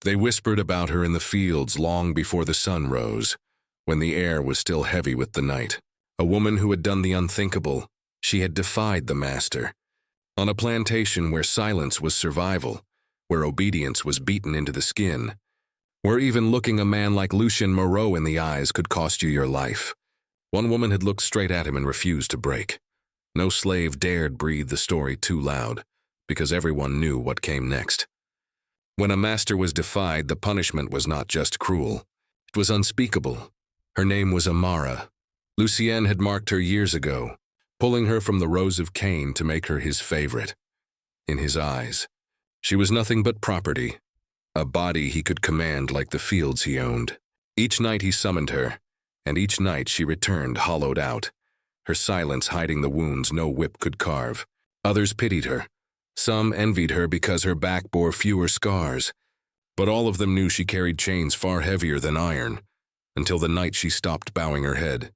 They whispered about her in the fields long before the sun rose, when the air was still heavy with the night. A woman who had done the unthinkable. She had defied the master. On a plantation where silence was survival, where obedience was beaten into the skin, where even looking a man like Lucien Moreau in the eyes could cost you your life. One woman had looked straight at him and refused to break. No slave dared breathe the story too loud, because everyone knew what came next. When a master was defied, the punishment was not just cruel. It was unspeakable. Her name was Amara. Lucien had marked her years ago, pulling her from the rows of cane to make her his favorite. In his eyes, she was nothing but property, a body he could command like the fields he owned. Each night he summoned her, and each night she returned hollowed out, her silence hiding the wounds no whip could carve. Others pitied her. Some envied her because her back bore fewer scars, but all of them knew she carried chains far heavier than iron, until the night she stopped bowing her head.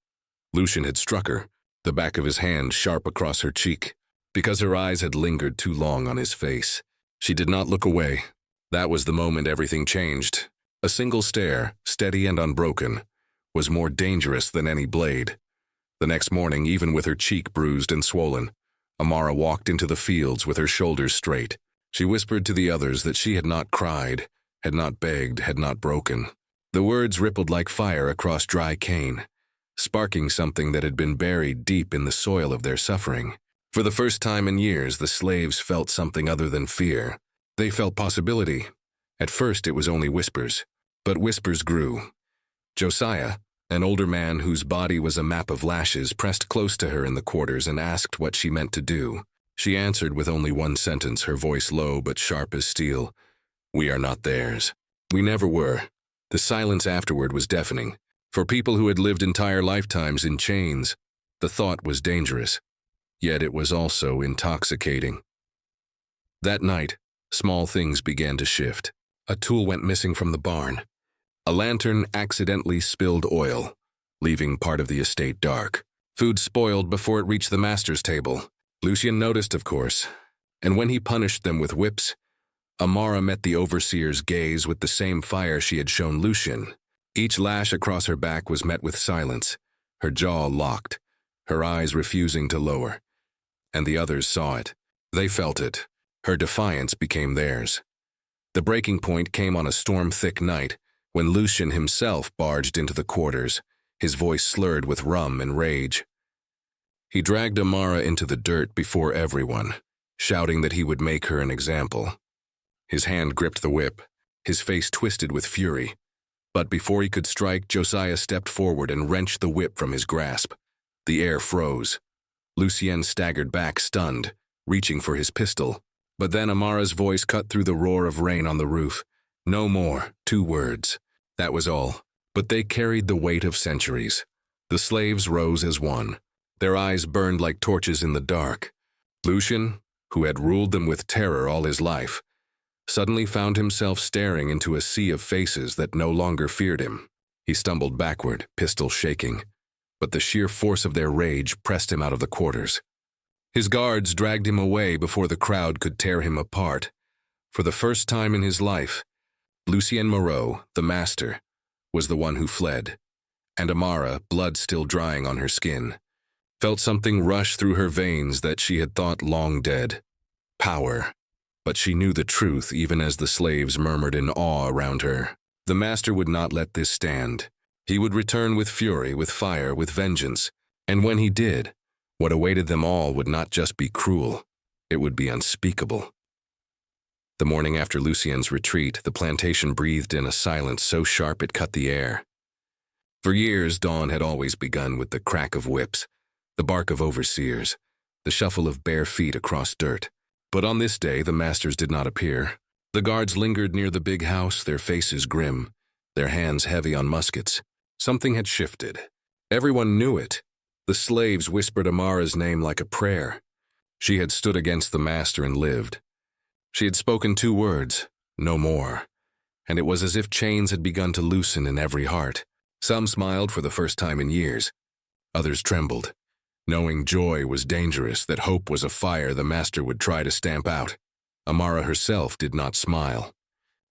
Lucien had struck her, the back of his hand sharp across her cheek, because her eyes had lingered too long on his face. She did not look away. That was the moment everything changed. A single stare, steady and unbroken, was more dangerous than any blade. The next morning, even with her cheek bruised and swollen, Amara walked into the fields with her shoulders straight. She whispered to the others that she had not cried, had not begged, had not broken. The words rippled like fire across dry cane, sparking something that had been buried deep in the soil of their suffering. For the first time in years, the slaves felt something other than fear. They felt possibility. At first, it was only whispers, but whispers grew. Josiah, an older man whose body was a map of lashes, pressed close to her in the quarters and asked what she meant to do. She answered with only one sentence, her voice low but sharp as steel. "We are not theirs. We never were." The silence afterward was deafening. For people who had lived entire lifetimes in chains, the thought was dangerous. Yet it was also intoxicating. That night, small things began to shift. A tool went missing from the barn. A lantern accidentally spilled oil, leaving part of the estate dark. Food spoiled before it reached the master's table. Lucien noticed, of course, and when he punished them with whips, Amara met the overseer's gaze with the same fire she had shown Lucien. Each lash across her back was met with silence, her jaw locked, her eyes refusing to lower. And the others saw it. They felt it. Her defiance became theirs. The breaking point came on a storm-thick night, when Lucien himself barged into the quarters, his voice slurred with rum and rage. He dragged Amara into the dirt before everyone, shouting that he would make her an example. His hand gripped the whip, his face twisted with fury. But before he could strike, Josiah stepped forward and wrenched the whip from his grasp. The air froze. Lucien staggered back, stunned, reaching for his pistol. But then Amara's voice cut through the roar of rain on the roof. No more, 2 words. That was all. But they carried the weight of centuries. The slaves rose as one. Their eyes burned like torches in the dark. Lucien, who had ruled them with terror all his life, suddenly found himself staring into a sea of faces that no longer feared him. He stumbled backward, pistol shaking, but the sheer force of their rage pressed him out of the quarters. His guards dragged him away before the crowd could tear him apart. For the first time in his life, Lucien Moreau, the master, was the one who fled, and Amara, blood still drying on her skin, felt something rush through her veins that she had thought long dead. Power. But she knew the truth even as the slaves murmured in awe around her. The master would not let this stand. He would return with fury, with fire, with vengeance. And when he did, what awaited them all would not just be cruel, it would be unspeakable. The morning after Lucien's retreat, the plantation breathed in a silence so sharp it cut the air. For years, dawn had always begun with the crack of whips, the bark of overseers, the shuffle of bare feet across dirt. But on this day, the masters did not appear. The guards lingered near the big house, their faces grim, their hands heavy on muskets. Something had shifted. Everyone knew it. The slaves whispered Amara's name like a prayer. She had stood against the master and lived. She had spoken 2 words, no more, and it was as if chains had begun to loosen in every heart. Some smiled for the first time in years. Others trembled, knowing joy was dangerous, that hope was a fire the master would try to stamp out. Amara herself did not smile.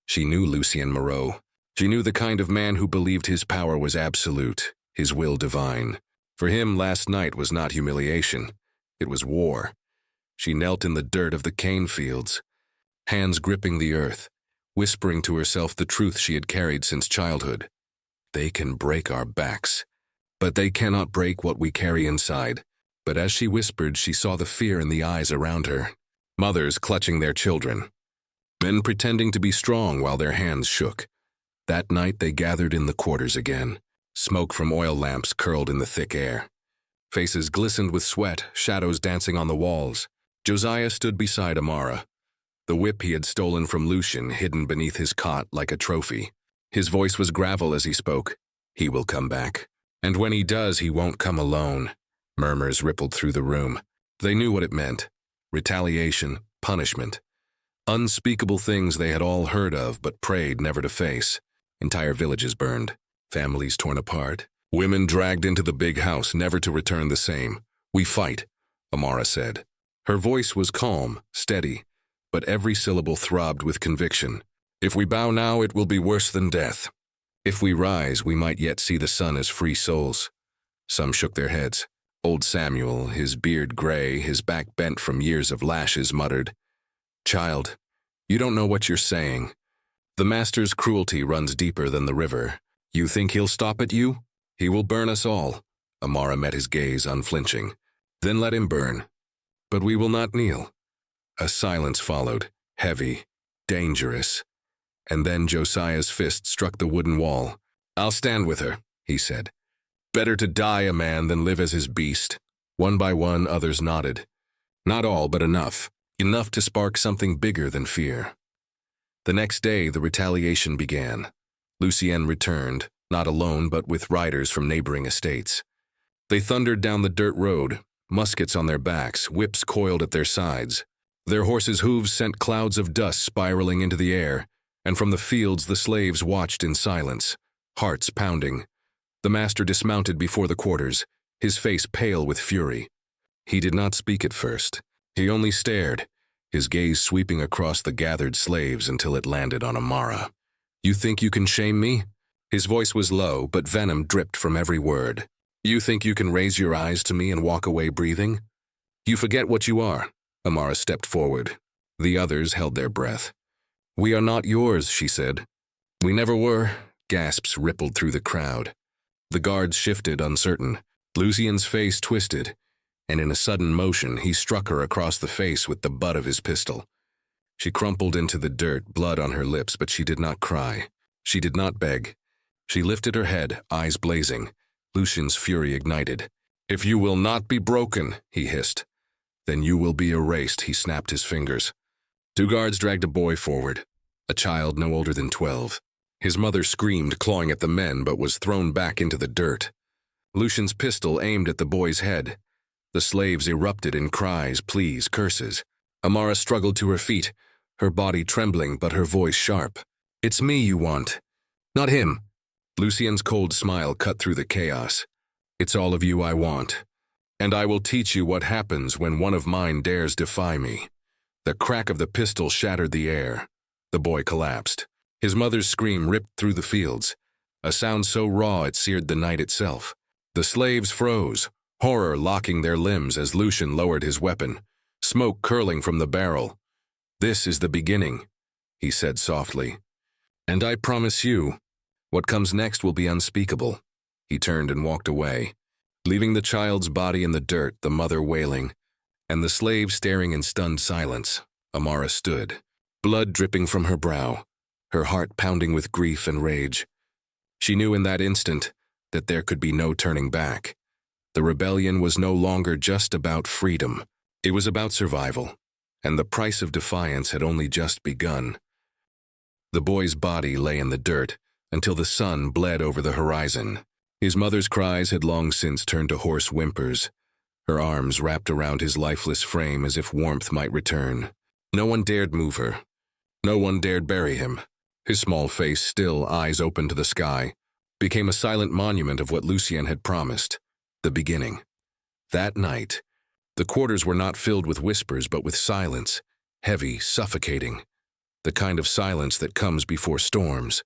She knew Lucien Moreau. She knew the kind of man who believed his power was absolute, his will divine. For him, last night was not humiliation. It was war. She knelt in the dirt of the cane fields, hands gripping the earth, whispering to herself the truth she had carried since childhood. They can break our backs, but they cannot break what we carry inside. But as she whispered, she saw the fear in the eyes around her. Mothers clutching their children. Men pretending to be strong while their hands shook. That night they gathered in the quarters again. Smoke from oil lamps curled in the thick air. Faces glistened with sweat, shadows dancing on the walls. Josiah stood beside Amara, the whip he had stolen from Lucien hidden beneath his cot like a trophy. His voice was gravel as he spoke. He will come back. And when he does, he won't come alone. Murmurs rippled through the room. They knew what it meant. Retaliation, punishment. Unspeakable things they had all heard of but prayed never to face. Entire villages burned. Families torn apart. Women dragged into the big house, never to return the same. We fight, Amara said. Her voice was calm, steady, but every syllable throbbed with conviction. If we bow now, it will be worse than death. If we rise, we might yet see the sun as free souls. Some shook their heads. Old Samuel, his beard gray, his back bent from years of lashes, muttered, "Child, you don't know what you're saying. The master's cruelty runs deeper than the river. You think he'll stop at you? He will burn us all." Amara met his gaze, unflinching. "Then let him burn. But we will not kneel." A silence followed, heavy, dangerous. And then Josiah's fist struck the wooden wall. "I'll stand with her," he said. "Better to die a man than live as his beast." One by one, others nodded. Not all, but enough. Enough to spark something bigger than fear. The next day, the retaliation began. Lucien returned, not alone but with riders from neighboring estates. They thundered down the dirt road, muskets on their backs, whips coiled at their sides. Their horses' hooves sent clouds of dust spiraling into the air, and from the fields the slaves watched in silence, hearts pounding. The master dismounted before the quarters, his face pale with fury. He did not speak at first. He only stared, his gaze sweeping across the gathered slaves until it landed on Amara. "You think you can shame me?" His voice was low, but venom dripped from every word. "You think you can raise your eyes to me and walk away breathing? You forget what you are." Amara stepped forward. The others held their breath. "We are not yours," she said. "We never were." Gasps rippled through the crowd. The guards shifted, uncertain. Lucien's face twisted, and in a sudden motion he struck her across the face with the butt of his pistol. She crumpled into the dirt, blood on her lips, but she did not cry. She did not beg. She lifted her head, eyes blazing. Lucien's fury ignited. "If you will not be broken," he hissed. "Then you will be erased," he snapped his fingers. Two guards dragged a boy forward, a child no older than 12. His mother screamed, clawing at the men, but was thrown back into the dirt. Lucien's pistol aimed at the boy's head. The slaves erupted in cries, pleas, curses. Amara struggled to her feet, her body trembling but her voice sharp. "It's me you want, not him." Lucien's cold smile cut through the chaos. "It's all of you I want. And I will teach you what happens when one of mine dares defy me." The crack of the pistol shattered the air. The boy collapsed. His mother's scream ripped through the fields, a sound so raw it seared the night itself. The slaves froze, horror locking their limbs as Lucien lowered his weapon, smoke curling from the barrel. "This is the beginning," he said softly. "And I promise you, what comes next will be unspeakable." He turned and walked away, leaving the child's body in the dirt, the mother wailing, and the slave staring in stunned silence. Amara stood, blood dripping from her brow, her heart pounding with grief and rage. She knew in that instant that there could be no turning back. The rebellion was no longer just about freedom. It was about survival, and the price of defiance had only just begun. The boy's body lay in the dirt until the sun bled over the horizon. His mother's cries had long since turned to hoarse whimpers, her arms wrapped around his lifeless frame as if warmth might return. No one dared move her. No one dared bury him. His small face, still, eyes open to the sky, became a silent monument of what Lucien had promised, the beginning. That night, the quarters were not filled with whispers but with silence, heavy, suffocating. the kind of silence that comes before storms.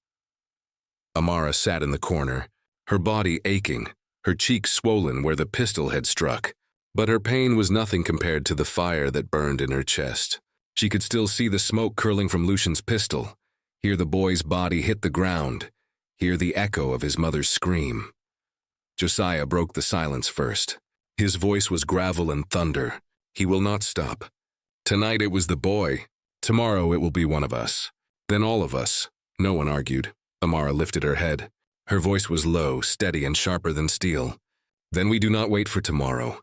Amara sat in the corner, her body aching, her cheeks swollen where the pistol had struck. But her pain was nothing compared to the fire that burned in her chest. She could still see the smoke curling from Lucian's pistol, hear the boy's body hit the ground, hear the echo of his mother's scream. Josiah broke the silence first. His voice was gravel and thunder. He will not stop. Tonight it was the boy. Tomorrow it will be one of us. Then all of us. No one argued. Amara lifted her head. Her voice was low, steady, and sharper than steel. Then we do not wait for tomorrow.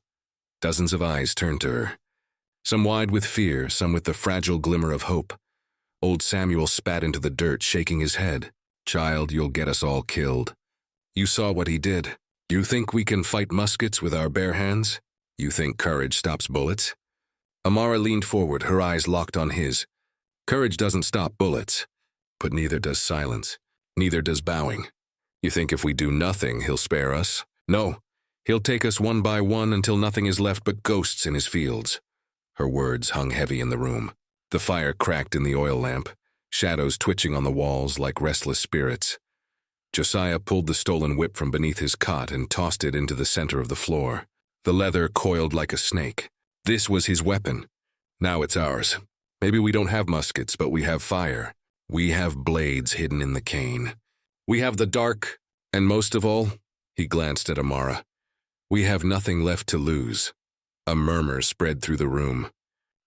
Dozens of eyes turned to her. Some wide with fear, some with the fragile glimmer of hope. Old Samuel spat into the dirt, shaking his head. Child, you'll get us all killed. You saw what he did. You think we can fight muskets with our bare hands? You think courage stops bullets? Amara leaned forward, her eyes locked on his. Courage doesn't stop bullets, but neither does silence. Neither does bowing. You think if we do nothing, he'll spare us? No. He'll take us one by one until nothing is left but ghosts in his fields. Her words hung heavy in the room. The fire cracked in the oil lamp, shadows twitching on the walls like restless spirits. Josiah pulled the stolen whip from beneath his cot and tossed it into the center of the floor. The leather coiled like a snake. This was his weapon. Now it's ours. Maybe we don't have muskets, but we have fire. We have blades hidden in the cane. We have the dark, and most of all, he glanced at Amara, we have nothing left to lose. A murmur spread through the room.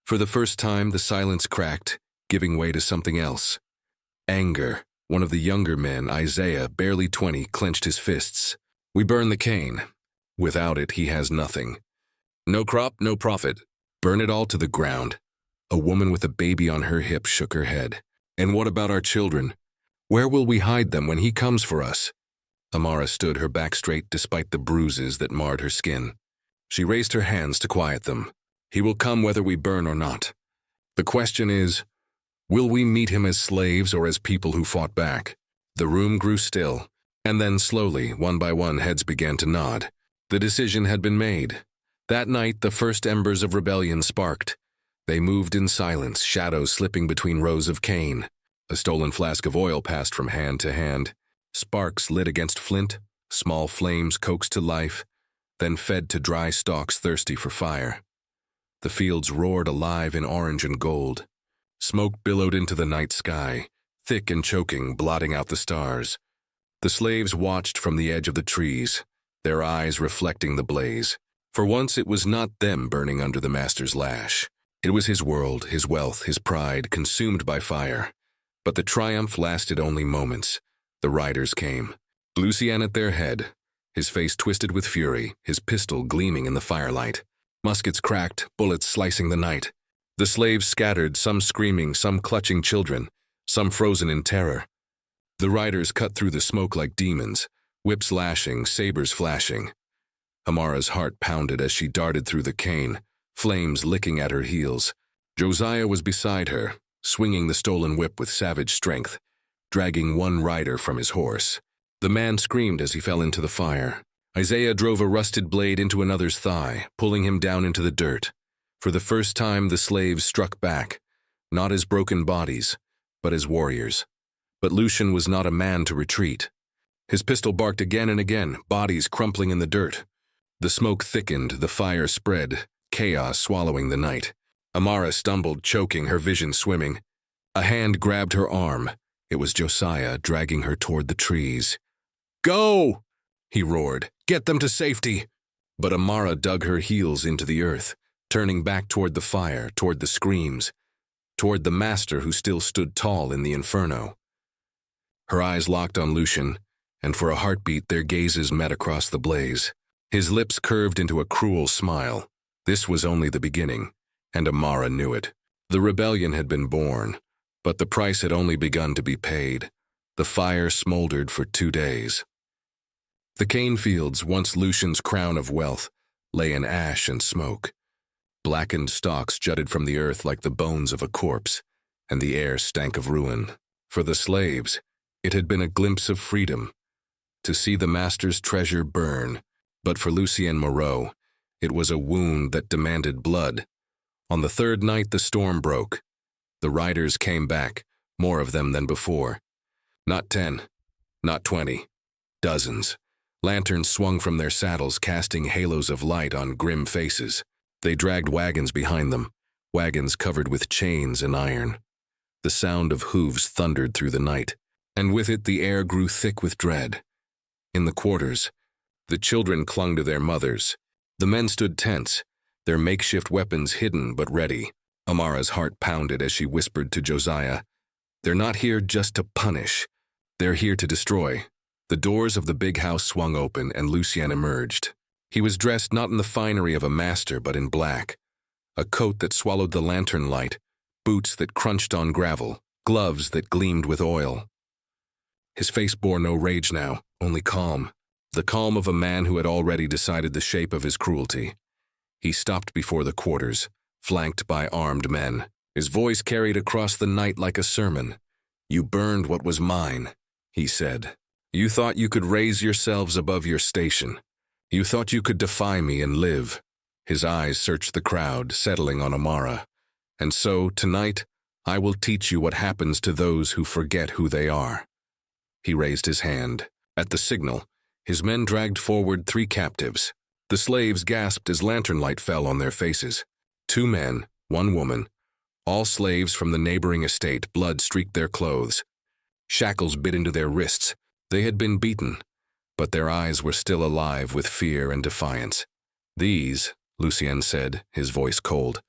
For the first time, the silence cracked, giving way to something else. Anger. One of the younger men, Isaiah, barely 20, clenched his fists. We burn the cane. Without it, he has nothing. No crop, no profit. Burn it all to the ground. A woman with a baby on her hip shook her head. And what about our children? Where will we hide them when he comes for us? Amara stood, her back straight despite the bruises that marred her skin. She raised her hands to quiet them. He will come whether we burn or not. The question is, will we meet him as slaves or as people who fought back? The room grew still, and then slowly, one by one, heads began to nod. The decision had been made. That night, the first embers of rebellion sparked. They moved in silence, shadows slipping between rows of cane. A stolen flask of oil passed from hand to hand. Sparks lit against flint, small flames coaxed to life, then fed to dry stalks thirsty for fire. The fields roared alive in orange and gold. Smoke billowed into the night sky, thick and choking, blotting out the stars. The slaves watched from the edge of the trees, their eyes reflecting the blaze. For once it was not them burning under the master's lash. It was his world, his wealth, his pride, consumed by fire. But the triumph lasted only moments. The riders came. Lucien at their head, his face twisted with fury, his pistol gleaming in the firelight. Muskets cracked, bullets slicing the night. The slaves scattered, some screaming, some clutching children, some frozen in terror. The riders cut through the smoke like demons, whips lashing, sabers flashing. Amara's heart pounded as she darted through the cane, flames licking at her heels. Josiah was beside her, swinging the stolen whip with savage strength, dragging one rider from his horse. The man screamed as he fell into the fire. Isaiah drove a rusted blade into another's thigh, pulling him down into the dirt. For the first time, the slaves struck back, not as broken bodies, but as warriors. But Lucian was not a man to retreat. His pistol barked again and again, bodies crumpling in the dirt. The smoke thickened, the fire spread, chaos swallowing the night. Amara stumbled, choking, her vision swimming. A hand grabbed her arm. It was Josiah, dragging her toward the trees. "Go!" he roared. "Get them to safety!" But Amara dug her heels into the earth, turning back toward the fire, toward the screams, toward the master who still stood tall in the inferno. Her eyes locked on Lucian, and for a heartbeat their gazes met across the blaze. His lips curved into a cruel smile. This was only the beginning, and Amara knew it. The rebellion had been born, but the price had only begun to be paid. The fire smoldered for 2 days. The cane fields, once Lucian's crown of wealth, lay in ash and smoke. Blackened stalks jutted from the earth like the bones of a corpse, and the air stank of ruin. For the slaves, it had been a glimpse of freedom, to see the master's treasure burn. But for Lucien Moreau, it was a wound that demanded blood. On the third night the storm broke. The riders came back, more of them than before. Not 10, not 20, dozens. Lanterns swung from their saddles, casting halos of light on grim faces. They dragged wagons behind them, wagons covered with chains and iron. The sound of hooves thundered through the night, and with it the air grew thick with dread. In the quarters, the children clung to their mothers. The men stood tense, their makeshift weapons hidden but ready. Amara's heart pounded as she whispered to Josiah, "They're not here just to punish. They're here to destroy." The doors of the big house swung open and Lucien emerged. He was dressed not in the finery of a master but in black, a coat that swallowed the lantern light, boots that crunched on gravel, gloves that gleamed with oil. His face bore no rage now, only calm, the calm of a man who had already decided the shape of his cruelty. He stopped before the quarters, flanked by armed men. His voice carried across the night like a sermon. "You burned what was mine," he said. "You thought you could raise yourselves above your station. You thought you could defy me and live." His eyes searched the crowd, settling on Amara. "And so, tonight, I will teach you what happens to those who forget who they are." He raised his hand. At the signal, his men dragged forward 3 captives. The slaves gasped as lantern light fell on their faces. 2 men, 1 woman, all slaves from the neighboring estate. Blood streaked their clothes. Shackles bit into their wrists. They had been beaten, but their eyes were still alive with fear and defiance. "These," Lucien said, his voice cold,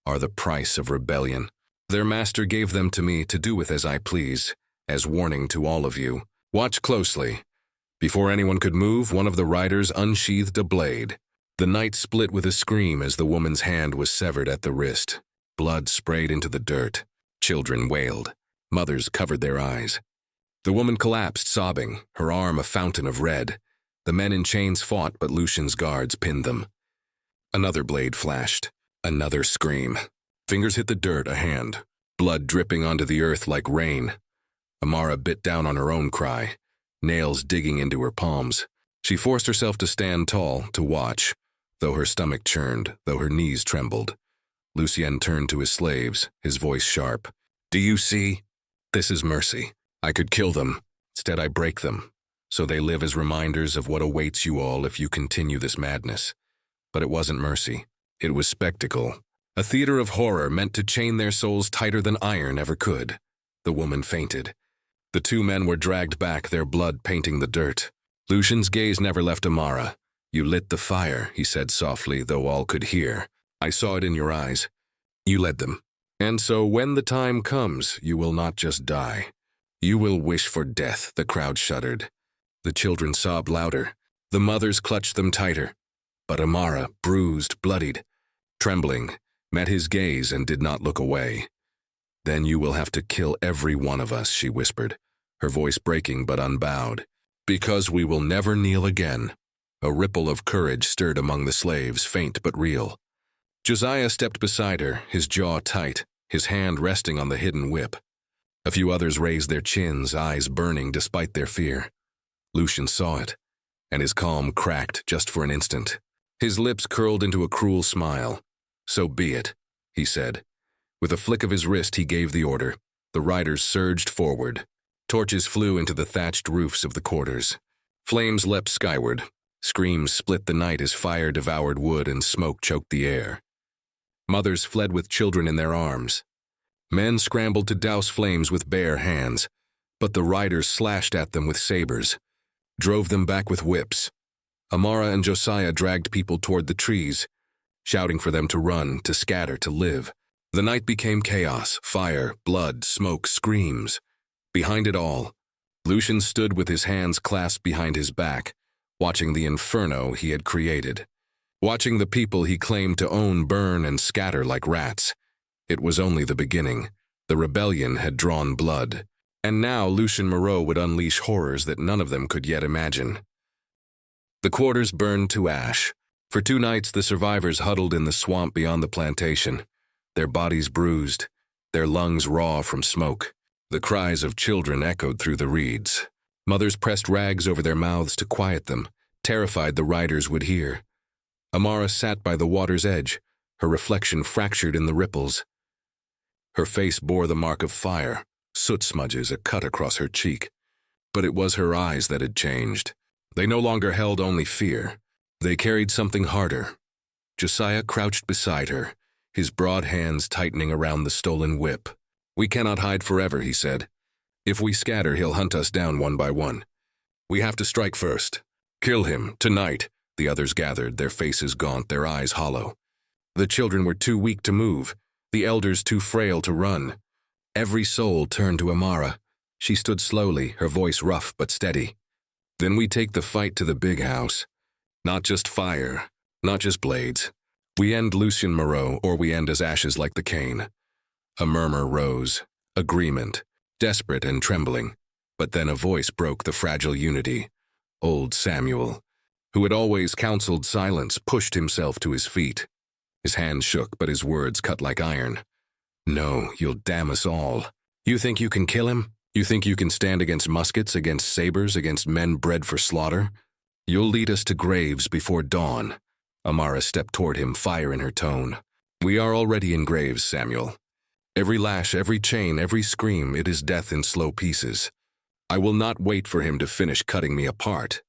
"are the price of rebellion. Their master gave them to me to do with as I please, as warning to all of you. Watch closely." Before anyone could move, one of the riders unsheathed a blade. The night split with a scream as the woman's hand was severed at the wrist. Blood sprayed into the dirt. Children wailed. Mothers covered their eyes. The woman collapsed, sobbing, her arm a fountain of red. The men in chains fought, but Lucien's guards pinned them. Another blade flashed. Another scream. Fingers hit the dirt, a hand. Blood dripping onto the earth like rain. Amara bit down on her own cry, nails digging into her palms. She forced herself to stand tall, to watch, though her stomach churned, though her knees trembled. Lucien turned to his slaves, his voice sharp. "Do you see? This is mercy. I could kill them. Instead, I break them, so they live as reminders of what awaits you all if you continue this madness." But it wasn't mercy. It was spectacle. A theater of horror meant to chain their souls tighter than iron ever could. The woman fainted. The 2 men were dragged back, their blood painting the dirt. Lucien's gaze never left Amara. "You lit the fire," he said softly, though all could hear. "I saw it in your eyes. You led them. And so when the time comes, you will not just die. You will wish for death." The crowd shuddered. The children sobbed louder. The mothers clutched them tighter. But Amara, bruised, bloodied, trembling, met his gaze and did not look away. "Then you will have to kill every one of us," she whispered, her voice breaking but unbowed. "Because we will never kneel again." A ripple of courage stirred among the slaves, faint but real. Josiah stepped beside her, his jaw tight, his hand resting on the hidden whip. A few others raised their chins, eyes burning despite their fear. Lucien saw it, and his calm cracked just for an instant. His lips curled into a cruel smile. "So be it," he said. With a flick of his wrist, he gave the order. The riders surged forward. Torches flew into the thatched roofs of the quarters. Flames leapt skyward. Screams split the night as fire devoured wood and smoke choked the air. Mothers fled with children in their arms. Men scrambled to douse flames with bare hands, but the riders slashed at them with sabers, drove them back with whips. Amara and Josiah dragged people toward the trees, shouting for them to run, to scatter, to live. The night became chaos, fire, blood, smoke, screams. Behind it all, Lucien stood with his hands clasped behind his back, watching the inferno he had created, watching the people he claimed to own burn and scatter like rats. It was only the beginning. The rebellion had drawn blood, and now Lucien Moreau would unleash horrors that none of them could yet imagine. The quarters burned to ash. For 2 nights, the survivors huddled in the swamp beyond the plantation, their bodies bruised, their lungs raw from smoke. The cries of children echoed through the reeds. Mothers pressed rags over their mouths to quiet them, terrified the riders would hear. Amara sat by the water's edge, her reflection fractured in the ripples. Her face bore the mark of fire, soot smudges, a cut across her cheek. But it was her eyes that had changed. They no longer held only fear. They carried something harder. Josiah crouched beside her, his broad hands tightening around the stolen whip. "We cannot hide forever," he said. "If we scatter, he'll hunt us down one by one. We have to strike first. Kill him, tonight." The others gathered, their faces gaunt, their eyes hollow. The children were too weak to move, the elders too frail to run. Every soul turned to Amara. She stood slowly, her voice rough but steady. "Then we take the fight to the big house. Not just fire, not just blades. We end Lucien Moreau, or we end as ashes like the cane." A murmur rose, agreement, desperate and trembling. But then a voice broke the fragile unity. Old Samuel, who had always counseled silence, pushed himself to his feet. His hands shook, but his words cut like iron. "No, you'll damn us all. You think you can kill him? You think you can stand against muskets, against sabers, against men bred for slaughter? You'll lead us to graves before dawn." Amara stepped toward him, fire in her tone. "We are already in graves, Samuel. Every lash, every chain, every scream, it is death in slow pieces. I will not wait for him to finish cutting me apart."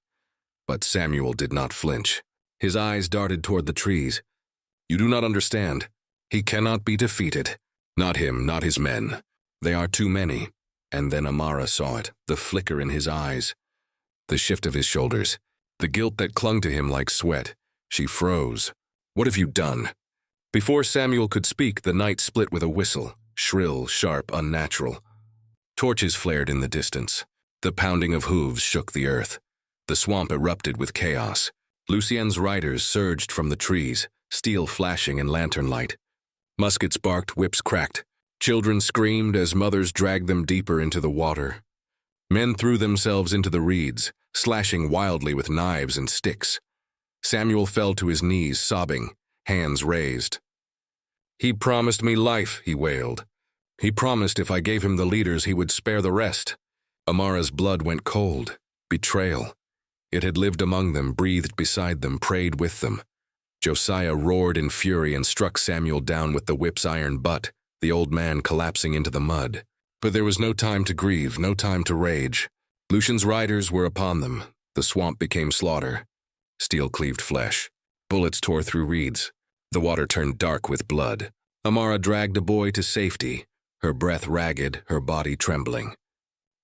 But Samuel did not flinch. His eyes darted toward the trees. "You do not understand. He cannot be defeated. Not him, not his men. They are too many." And then Amara saw it, the flicker in his eyes, the shift of his shoulders, the guilt that clung to him like sweat. She froze. "What have you done?" Before Samuel could speak, the night split with a whistle, shrill, sharp, unnatural. Torches flared in the distance. The pounding of hooves shook the earth. The swamp erupted with chaos. Lucien's riders surged from the trees, steel flashing in lantern light. Muskets barked, whips cracked. Children screamed as mothers dragged them deeper into the water. Men threw themselves into the reeds, slashing wildly with knives and sticks. Samuel fell to his knees, sobbing, hands raised. "He promised me life," he wailed. "He promised if I gave him the leaders, he would spare the rest." Amara's blood went cold. Betrayal. It had lived among them, breathed beside them, prayed with them. Josiah roared in fury and struck Samuel down with the whip's iron butt, the old man collapsing into the mud. But there was no time to grieve, no time to rage. Lucien's riders were upon them. The swamp became slaughter. Steel cleaved flesh. Bullets tore through reeds. The water turned dark with blood. Amara dragged a boy to safety, her breath ragged, her body trembling.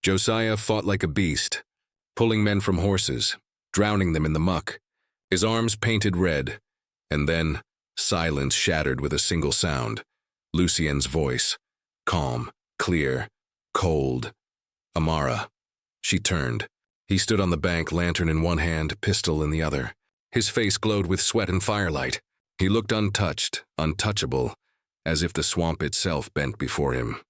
Josiah fought like a beast, pulling men from horses, drowning them in the muck, his arms painted red. And then, silence shattered with a single sound. Lucien's voice, calm, clear, cold. "Amara." She turned. He stood on the bank, lantern in one hand, pistol in the other. His face glowed with sweat and firelight. He looked untouched, untouchable, as if the swamp itself bent before him.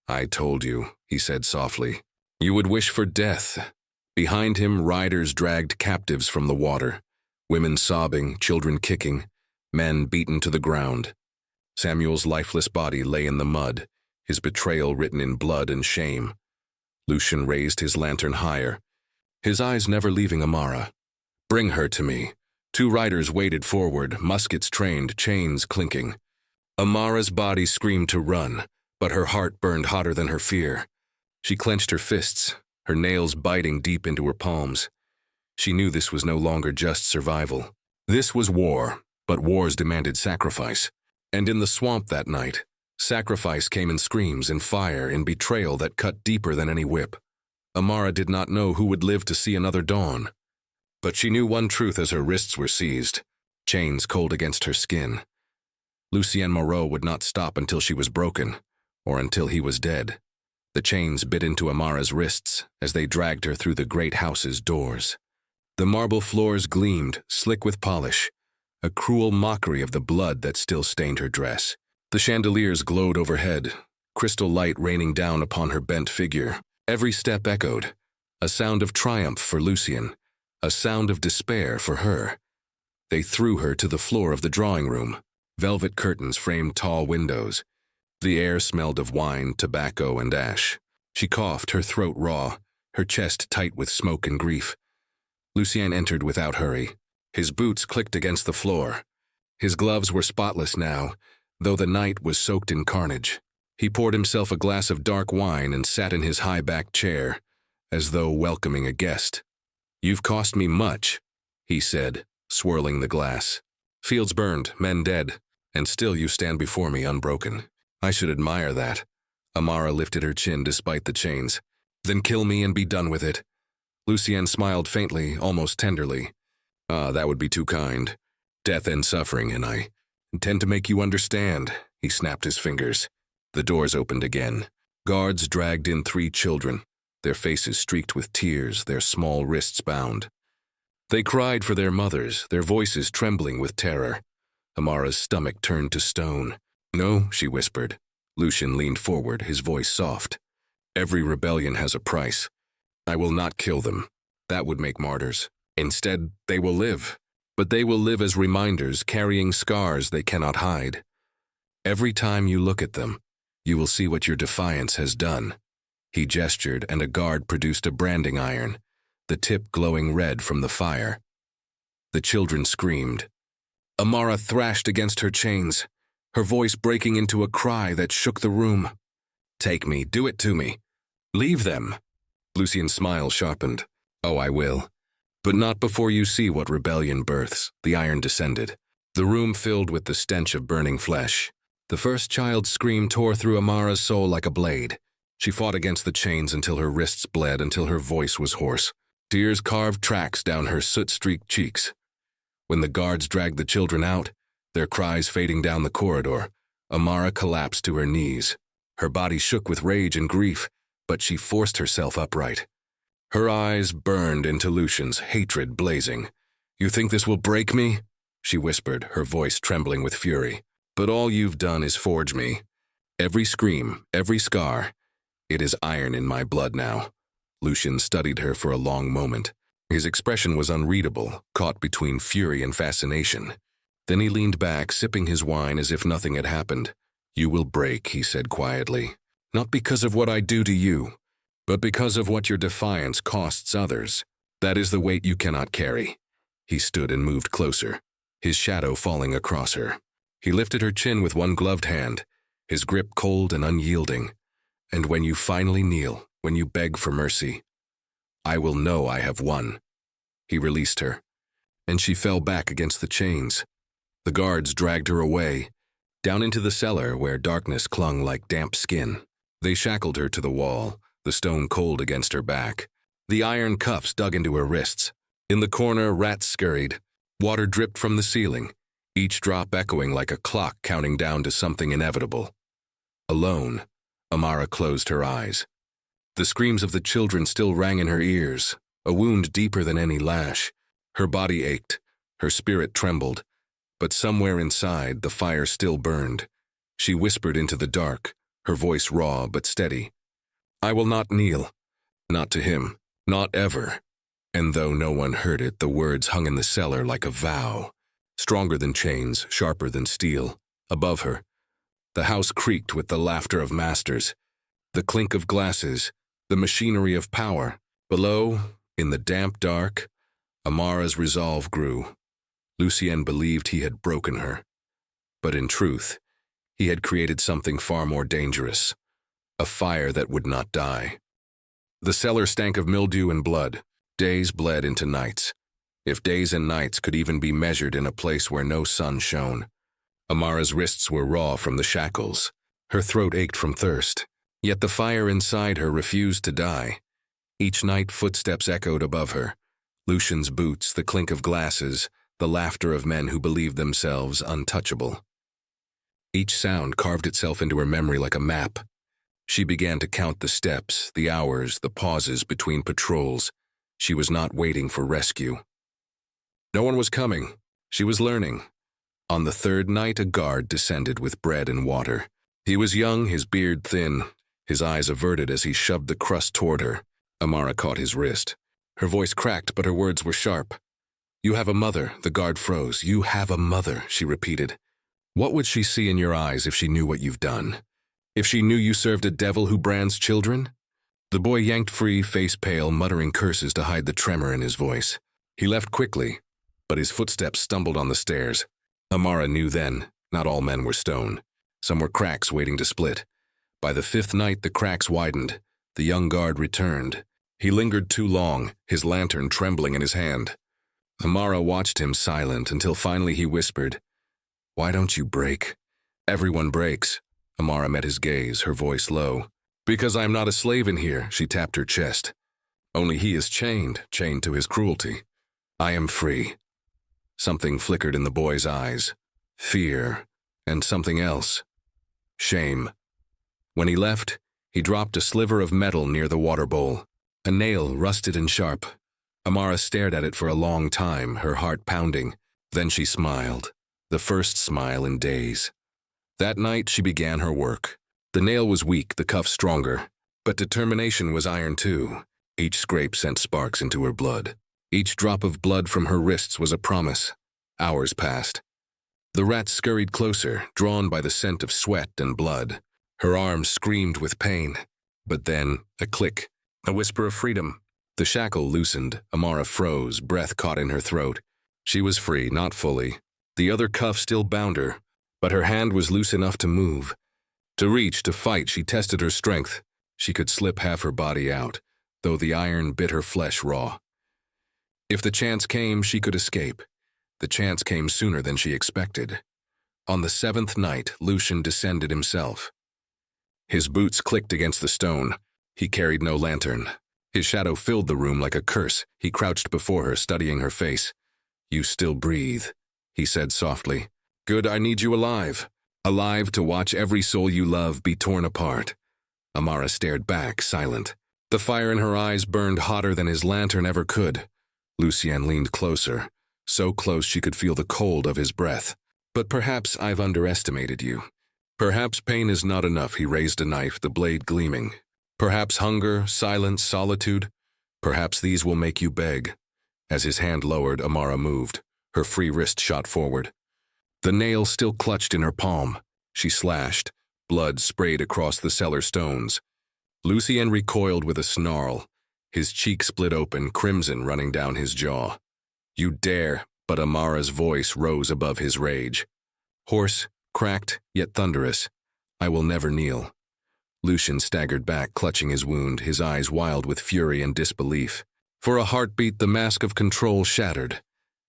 "I told you," he said softly. "You would wish for death." Behind him, riders dragged captives from the water, women sobbing, children kicking, men beaten to the ground. Samuel's lifeless body lay in the mud, his betrayal written in blood and shame. Lucien raised his lantern higher, his eyes never leaving Amara. "Bring her to me." Two riders waded forward, muskets trained, chains clinking. Amara's body screamed to run, but her heart burned hotter than her fear. She clenched her fists, her nails biting deep into her palms. She knew this was no longer just survival. This was war, but wars demanded sacrifice. And in the swamp that night, sacrifice came in screams, in fire, in betrayal that cut deeper than any whip. Amara did not know who would live to see another dawn. But she knew one truth as her wrists were seized, chains cold against her skin. Lucien Moreau would not stop until she was broken, or until he was dead. The chains bit into Amara's wrists as they dragged her through the great house's doors. The marble floors gleamed, slick with polish, a cruel mockery of the blood that still stained her dress. The chandeliers glowed overhead, crystal light raining down upon her bent figure. Every step echoed, a sound of triumph for Lucien, a sound of despair for her. They threw her to the floor of the drawing room. Velvet curtains framed tall windows. The air smelled of wine, tobacco, and ash. She coughed, her throat raw, her chest tight with smoke and grief. Lucien entered without hurry. His boots clicked against the floor. His gloves were spotless now, though the night was soaked in carnage. He poured himself a glass of dark wine and sat in his high-backed chair, as though welcoming a guest. "You've cost me much," he said, swirling the glass. "Fields burned, men dead, and still you stand before me unbroken. I should admire that." Amara lifted her chin despite the chains. "Then kill me and be done with it." Lucien smiled faintly, almost tenderly. "Ah, that would be too kind. Death and suffering, and I intend to make you understand." He snapped his fingers. The doors opened again. Guards dragged in 3 children, their faces streaked with tears, their small wrists bound. They cried for their mothers, their voices trembling with terror. Amara's stomach turned to stone. "No," she whispered. Lucien leaned forward, his voice soft. "Every rebellion has a price. I will not kill them. That would make martyrs. Instead, they will live. But they will live as reminders, carrying scars they cannot hide. Every time you look at them, you will see what your defiance has done." He gestured, and a guard produced a branding iron, the tip glowing red from the fire. The children screamed. Amara thrashed against her chains, her voice breaking into a cry that shook the room. "Take me, do it to me. Leave them." Lucien's smile sharpened. "Oh, I will. But not before you see what rebellion births." The iron descended. The room filled with the stench of burning flesh. The first child's scream tore through Amara's soul like a blade. She fought against the chains until her wrists bled, until her voice was hoarse. Tears carved tracks down her soot-streaked cheeks. When the guards dragged the children out, their cries fading down the corridor, Amara collapsed to her knees. Her body shook with rage and grief, but she forced herself upright. Her eyes burned into Lucien's, hatred blazing. "You think this will break me?" she whispered, her voice trembling with fury. "But all you've done is forge me. Every scream, every scar, it is iron in my blood now." Lucien studied her for a long moment. His expression was unreadable, caught between fury and fascination. Then he leaned back, sipping his wine as if nothing had happened. "You will break," he said quietly. "Not because of what I do to you, but because of what your defiance costs others. That is the weight you cannot carry." He stood and moved closer, his shadow falling across her. He lifted her chin with one gloved hand, his grip cold and unyielding. "And when you finally kneel, when you beg for mercy, I will know I have won." He released her, and she fell back against the chains. The guards dragged her away, down into the cellar where darkness clung like damp skin. They shackled her to the wall, the stone cold against her back. The iron cuffs dug into her wrists. In the corner, rats scurried. Water dripped from the ceiling, each drop echoing like a clock counting down to something inevitable. Alone, Amara closed her eyes. The screams of the children still rang in her ears, a wound deeper than any lash. Her body ached, her spirit trembled, but somewhere inside the fire still burned. She whispered into the dark, her voice raw but steady. "I will not kneel. Not to him. Not ever." And though no one heard it, the words hung in the cellar like a vow. Stronger than chains, sharper than steel. Above her, the house creaked with the laughter of masters, the clink of glasses, the machinery of power. Below, in the damp dark, Amara's resolve grew. Lucien believed he had broken her. But in truth, he had created something far more dangerous, a fire that would not die. The cellar stank of mildew and blood. Days bled into nights, if days and nights could even be measured in a place where no sun shone. Amara's wrists were raw from the shackles. Her throat ached from thirst. Yet the fire inside her refused to die. Each night footsteps echoed above her. Lucien's boots, the clink of glasses, the laughter of men who believed themselves untouchable. Each sound carved itself into her memory like a map. She began to count the steps, the hours, the pauses between patrols. She was not waiting for rescue. No one was coming. She was learning. On the third night, a guard descended with bread and water. He was young, his beard thin, his eyes averted as he shoved the crust toward her. Amara caught his wrist. Her voice cracked, but her words were sharp. "You have a mother." The guard froze. "You have a mother," she repeated. "What would she see in your eyes if she knew what you've done? If she knew you served a devil who brands children?" The boy yanked free, face pale, muttering curses to hide the tremor in his voice. He left quickly, but his footsteps stumbled on the stairs. Amara knew then, not all men were stone. Some were cracks waiting to split. By the fifth night, the cracks widened. The young guard returned. He lingered too long, his lantern trembling in his hand. Amara watched him silent until finally he whispered, "Why don't you break?" "Everyone breaks." Amara met his gaze, her voice low. "Because I am not a slave in here," she tapped her chest. "Only he is chained to his cruelty. I am free." Something flickered in the boy's eyes. Fear, and something else. Shame. When he left, he dropped a sliver of metal near the water bowl. A nail, rusted and sharp. Amara stared at it for a long time, her heart pounding. Then she smiled, the first smile in days. That night she began her work. The nail was weak, the cuff stronger, but determination was iron too. Each scrape sent sparks into her blood. Each drop of blood from her wrists was a promise. Hours passed. The rat scurried closer, drawn by the scent of sweat and blood. Her arms screamed with pain. But then, a click, a whisper of freedom. The shackle loosened. Amara froze, breath caught in her throat. She was free, not fully. The other cuff still bound her, but her hand was loose enough to move. To reach, to fight, she tested her strength. She could slip half her body out, though the iron bit her flesh raw. If the chance came, she could escape. The chance came sooner than she expected. On the seventh night, Lucian descended himself. His boots clicked against the stone. He carried no lantern. His shadow filled the room like a curse. He crouched before her, studying her face. "You still breathe," he said softly. "Good, I need you alive. Alive to watch every soul you love be torn apart." Amara stared back, silent. The fire in her eyes burned hotter than his lantern ever could. Lucien leaned closer, so close she could feel the cold of his breath. "But perhaps I've underestimated you. Perhaps pain is not enough." He raised a knife, the blade gleaming. "Perhaps hunger, silence, solitude. Perhaps these will make you beg." As his hand lowered, Amara moved. Her free wrist shot forward. The nail still clutched in her palm. She slashed. Blood sprayed across the cellar stones. Lucien recoiled with a snarl. His cheek split open, crimson running down his jaw. "You dare," but Amara's voice rose above his rage. Hoarse, cracked, yet thunderous. "I will never kneel." Lucien staggered back, clutching his wound, his eyes wild with fury and disbelief. For a heartbeat, the mask of control shattered,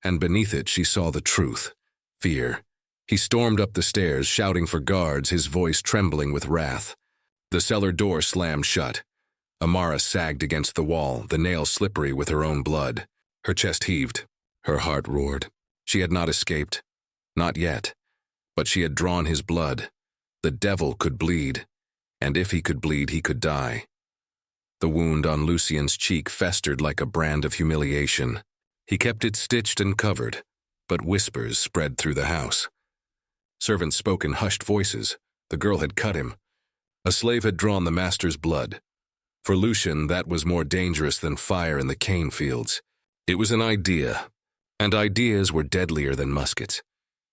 and beneath it she saw the truth. Fear. He stormed up the stairs, shouting for guards, his voice trembling with wrath. The cellar door slammed shut. Amara sagged against the wall, the nail slippery with her own blood. Her chest heaved. Her heart roared. She had not escaped. Not yet. But she had drawn his blood. The devil could bleed. And if he could bleed, he could die. The wound on Lucien's cheek festered like a brand of humiliation. He kept it stitched and covered, but whispers spread through the house. Servants spoke in hushed voices. The girl had cut him. A slave had drawn the master's blood. For Lucien, that was more dangerous than fire in the cane fields. It was an idea, and ideas were deadlier than muskets.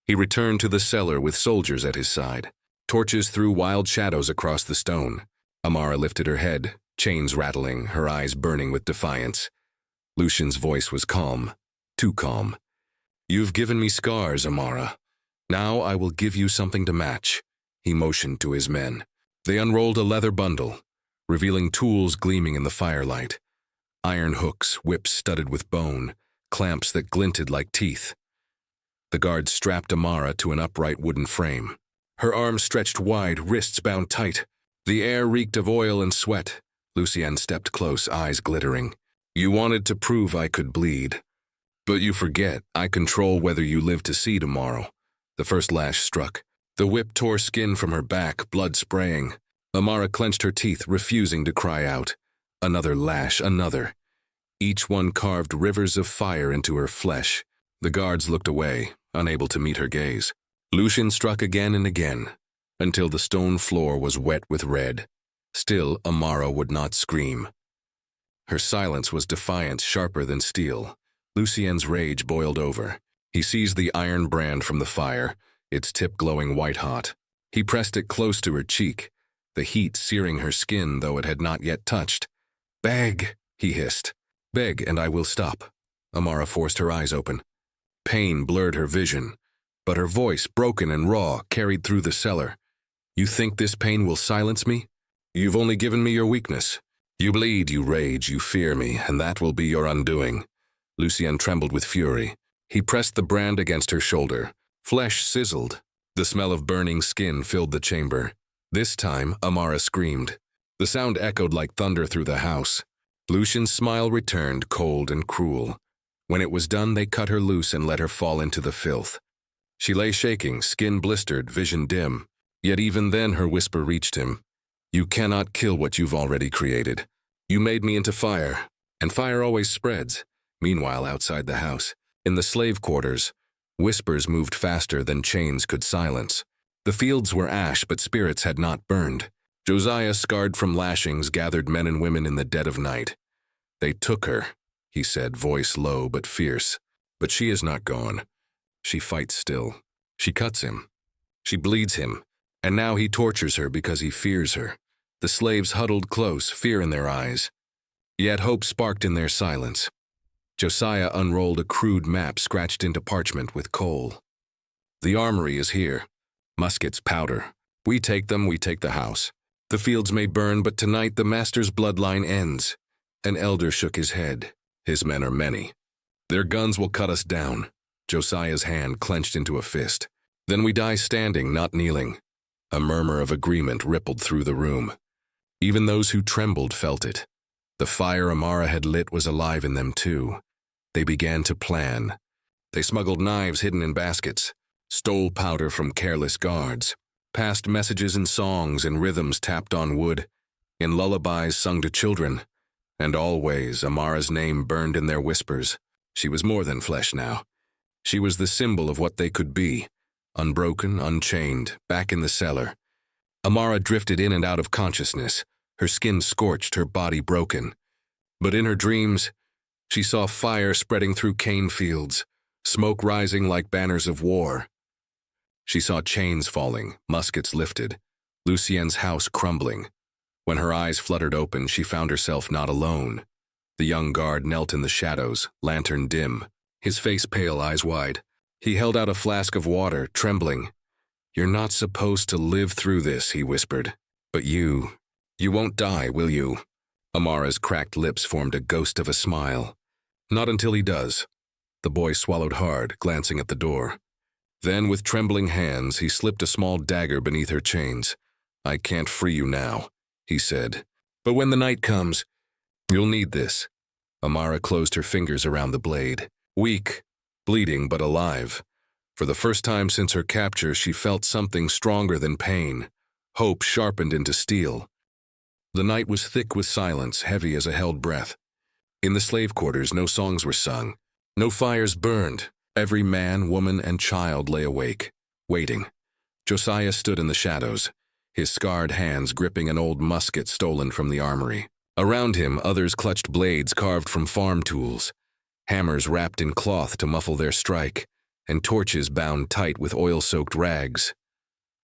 He returned to the cellar with soldiers at his side. Torches threw wild shadows across the stone. Amara lifted her head, chains rattling, her eyes burning with defiance. Lucien's voice was calm, too calm. "You've given me scars, Amara. Now I will give you something to match." He motioned to his men. They unrolled a leather bundle, revealing tools gleaming in the firelight. Iron hooks, whips studded with bone, clamps that glinted like teeth. The guards strapped Amara to an upright wooden frame. Her arms stretched wide, wrists bound tight. The air reeked of oil and sweat. Lucien stepped close, eyes glittering. "You wanted to prove I could bleed. But you forget, I control whether you live to see tomorrow." The first lash struck. The whip tore skin from her back, blood spraying. Amara clenched her teeth, refusing to cry out. Another lash, another. Each one carved rivers of fire into her flesh. The guards looked away, unable to meet her gaze. Lucien struck again and again, until the stone floor was wet with red. Still, Amara would not scream. Her silence was defiance sharper than steel. Lucien's rage boiled over. He seized the iron brand from the fire, its tip glowing white-hot. He pressed it close to her cheek, the heat searing her skin though it had not yet touched. "Beg," he hissed. "Beg, and I will stop." Amara forced her eyes open. Pain blurred her vision, but her voice, broken and raw, carried through the cellar. "You think this pain will silence me?" You've only given me your weakness. You bleed, you rage, you fear me, and that will be your undoing." Lucien trembled with fury. He pressed the brand against her shoulder. Flesh sizzled. The smell of burning skin filled the chamber. This time, Amara screamed. The sound echoed like thunder through the house. Lucien's smile returned, cold and cruel. When it was done, they cut her loose and let her fall into the filth. She lay shaking, skin blistered, vision dim. Yet even then her whisper reached him. "You cannot kill what you've already created. You made me into fire, and fire always spreads." Meanwhile, outside the house, in the slave quarters, whispers moved faster than chains could silence. The fields were ash, but spirits had not burned. Josiah, scarred from lashings, gathered men and women in the dead of night. "They took her," he said, voice low but fierce. "But she is not gone. She fights still. She cuts him. She bleeds him. And now he tortures her because he fears her." The slaves huddled close, fear in their eyes. Yet hope sparked in their silence. Josiah unrolled a crude map scratched into parchment with coal. "The armory is here. Muskets, powder. We take them, we take the house. The fields may burn, but tonight the master's bloodline ends." An elder shook his head. "His men are many. Their guns will cut us down." Josiah's hand clenched into a fist. "Then we die standing, not kneeling." A murmur of agreement rippled through the room. Even those who trembled felt it. The fire Amara had lit was alive in them too. They began to plan. They smuggled knives hidden in baskets, stole powder from careless guards, passed messages in songs and rhythms tapped on wood, in lullabies sung to children, and always Amara's name burned in their whispers. She was more than flesh now. She was the symbol of what they could be, unbroken, unchained, back in the cellar. Amara drifted in and out of consciousness, her skin scorched, her body broken. But in her dreams, she saw fire spreading through cane fields, smoke rising like banners of war. She saw chains falling, muskets lifted, Lucien's house crumbling. When her eyes fluttered open, she found herself not alone. The young guard knelt in the shadows, lantern dim, his face pale, eyes wide. He held out a flask of water, trembling. "You're not supposed to live through this," he whispered. "But you won't die, will you?" Amara's cracked lips formed a ghost of a smile. "Not until he does." The boy swallowed hard, glancing at the door. Then, with trembling hands, he slipped a small dagger beneath her chains. "I can't free you now," he said. "But when the night comes, you'll need this." Amara closed her fingers around the blade. Weak, bleeding but alive. For the first time since her capture, she felt something stronger than pain. Hope sharpened into steel. The night was thick with silence, heavy as a held breath. In the slave quarters, no songs were sung. No fires burned. Every man, woman, and child lay awake, waiting. Josiah stood in the shadows, his scarred hands gripping an old musket stolen from the armory. Around him, others clutched blades carved from farm tools, hammers wrapped in cloth to muffle their strike, and torches bound tight with oil-soaked rags.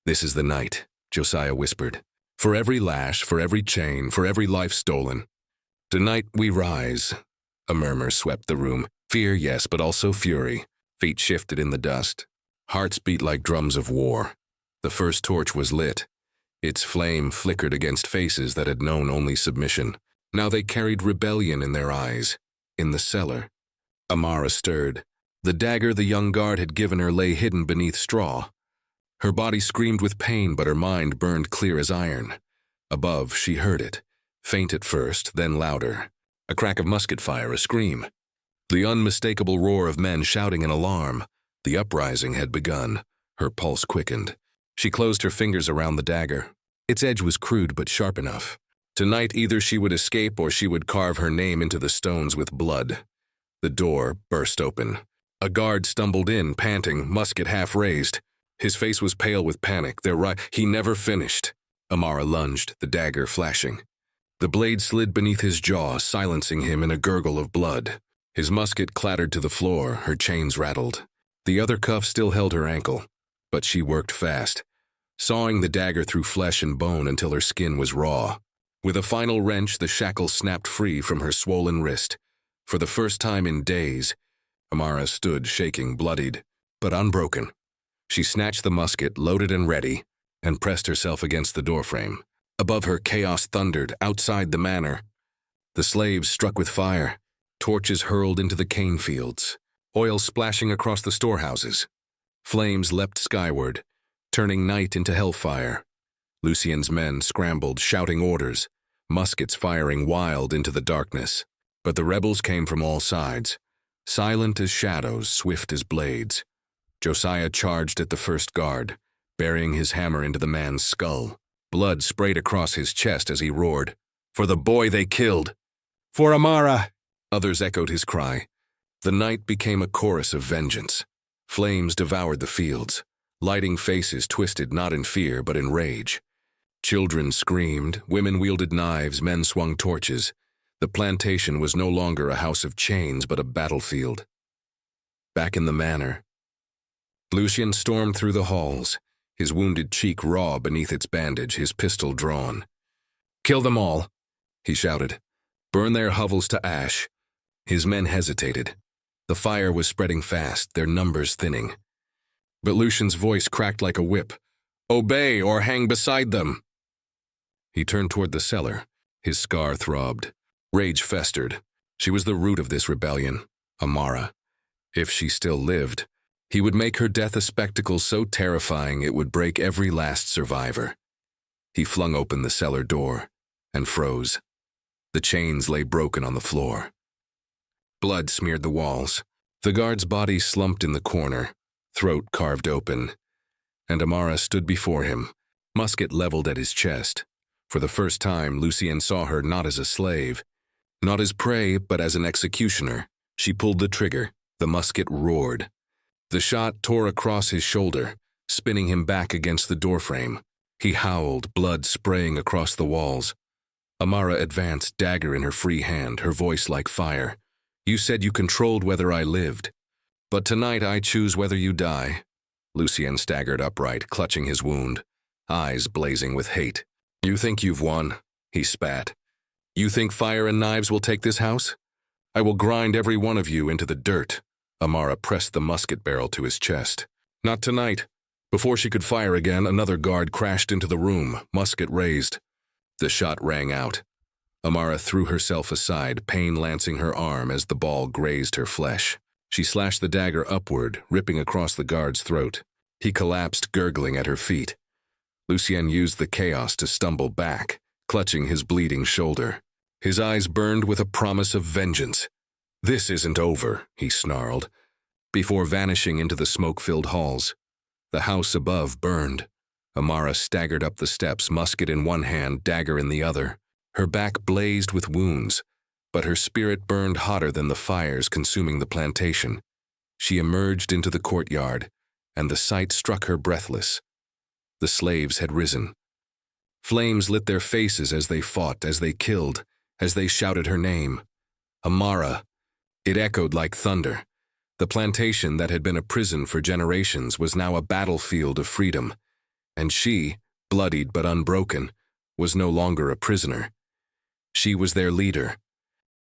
"This is the night," Josiah whispered. "For every lash, for every chain, for every life stolen. Tonight we rise." A murmur swept the room. Fear, yes, but also fury. Feet shifted in the dust. Hearts beat like drums of war. The first torch was lit. Its flame flickered against faces that had known only submission. Now they carried rebellion in their eyes. In the cellar. Amara stirred. The dagger the young guard had given her lay hidden beneath straw. Her body screamed with pain, but her mind burned clear as iron. Above, she heard it. Faint at first, then louder. A crack of musket fire, a scream. The unmistakable roar of men shouting in alarm. The uprising had begun. Her pulse quickened. She closed her fingers around the dagger. Its edge was crude but sharp enough. Tonight either she would escape or she would carve her name into the stones with blood. The door burst open. A guard stumbled in, panting, musket half raised. His face was pale with panic. He never finished. Amara lunged, the dagger flashing. The blade slid beneath his jaw, silencing him in a gurgle of blood. His musket clattered to the floor, her chains rattled. The other cuff still held her ankle, but she worked fast, sawing the dagger through flesh and bone until her skin was raw. With a final wrench, the shackle snapped free from her swollen wrist. For the first time in days, Amara stood shaking, bloodied, but unbroken. She snatched the musket, loaded and ready, and pressed herself against the doorframe. Above her, chaos thundered, outside the manor. The slaves struck with fire, torches hurled into the cane fields, oil splashing across the storehouses. Flames leapt skyward, turning night into hellfire. Lucien's men scrambled, shouting orders, muskets firing wild into the darkness. But the rebels came from all sides, silent as shadows, swift as blades. Josiah charged at the first guard, burying his hammer into the man's skull. Blood sprayed across his chest as he roared, "For the boy they killed! For Amara!" Others echoed his cry. The night became a chorus of vengeance. Flames devoured the fields, lighting faces twisted not in fear but in rage. Children screamed, women wielded knives, men swung torches. The plantation was no longer a house of chains but a battlefield. Back in the manor, Lucien stormed through the halls, his wounded cheek raw beneath its bandage, his pistol drawn. "Kill them all," he shouted. "Burn their hovels to ash." His men hesitated. The fire was spreading fast, their numbers thinning. But Lucien's voice cracked like a whip. "Obey or hang beside them." He turned toward the cellar. His scar throbbed. Rage festered. She was the root of this rebellion, Amara. If she still lived, he would make her death a spectacle so terrifying it would break every last survivor. He flung open the cellar door and froze. The chains lay broken on the floor. Blood smeared the walls. The guard's body slumped in the corner, throat carved open, and Amara stood before him, musket leveled at his chest. For the first time, Lucien saw her not as a slave, not as prey, but as an executioner. She pulled the trigger. The musket roared. The shot tore across his shoulder, spinning him back against the doorframe. He howled, blood spraying across the walls. Amara advanced, dagger in her free hand, her voice like fire. "You said you controlled whether I lived. But tonight I choose whether you die." Lucien staggered upright, clutching his wound, eyes blazing with hate. "You think you've won," he spat. "You think fire and knives will take this house? I will grind every one of you into the dirt." Amara pressed the musket barrel to his chest. "Not tonight." Before she could fire again, another guard crashed into the room, musket raised. The shot rang out. Amara threw herself aside, pain lancing her arm as the ball grazed her flesh. She slashed the dagger upward, ripping across the guard's throat. He collapsed, gurgling at her feet. Lucien used the chaos to stumble back, clutching his bleeding shoulder. His eyes burned with a promise of vengeance. "This isn't over," he snarled, before vanishing into the smoke-filled halls. The house above burned. Amara staggered up the steps, musket in one hand, dagger in the other. Her back blazed with wounds, but her spirit burned hotter than the fires consuming the plantation. She emerged into the courtyard, and the sight struck her breathless. The slaves had risen. Flames lit their faces as they fought, as they killed, as they shouted her name. Amara. It echoed like thunder. The plantation that had been a prison for generations was now a battlefield of freedom. And she, bloodied but unbroken, was no longer a prisoner. She was their leader,